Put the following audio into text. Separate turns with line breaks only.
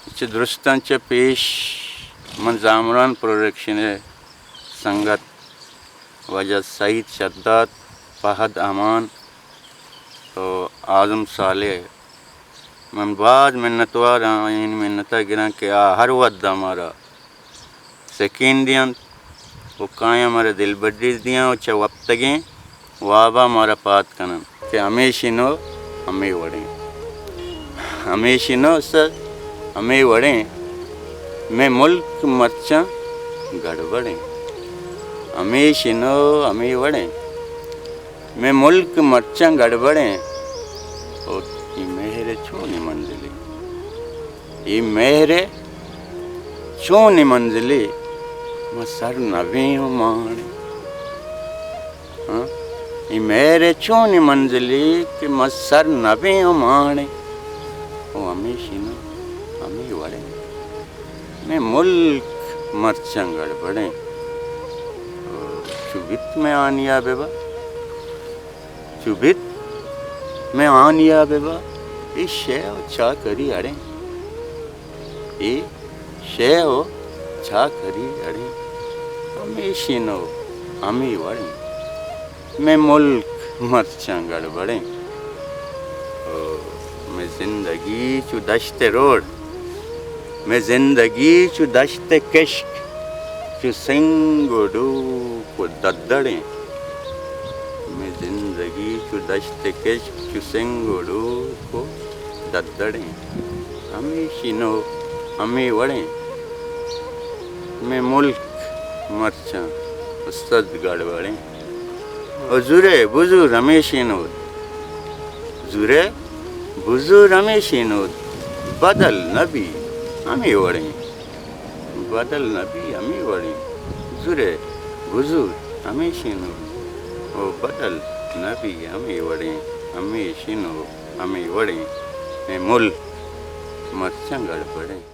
چه درستان چه پیش من زامران پروڈکشن سنگت وجہ سعید شداد فہد امان تو اعظم صالح من بعد منتوار این منتا گران کہ ہر ود ہمارا سکین دیاں وہ کائیں ہمارے دل بڑی دیاں اور چھ وقتگیں وابا ہمارا پات کنن کہ ہمیشہ نو ہمیں وڑیں ہمیشہ نو سر ہمیں وڑیں میں ملک مرچاں گڑبڑیں ہمیشہ نو ہمیں وڑیں میں ملک مرچاں گڑبڑیں اور یہ مہر چونی منزلی یہ مہر چونی منزلی میں سر نبی ہوں مانے یہ مہر چونی منزلی کہ میں سر نبی ہوں مانے وہ ہمیشہ نو ہمیں وڑیں میں ملک مرچاں گڑبڑیں چوبت میں آنیا بیبا چوبت میں آنیا بیبا یہ شے ہو چھا کری اڑیں یہ شے ہو چھا کری اڑیں ہمیشہ نو ہمیں وڑیں میں ملک مرچاں گڑبڑیں میں زندگی چو دشت روڈ میں زندگی چو دشت کشک چو سنگ و ڈوک و ددڑیں میں زندگی چو دشت کشک چو سنگ و ڈوک و ددڑیں ہمیشہ نو ہمیں وڑیں میں ملک مرچاں استد گڑبڑیں اور زورے بزرگ ہمیشہ نو زورے بزرگ ہمیشہ نو بدل نبی ہمیں وڑیں بدل نبی ہمیں وڑیں زورے بزرگ ہمیشہ نو او بدل نبی ہمیں وڑیں ہمیشہ نو ہمیں وڑیں میں ملک مرچاں گڑبڑیں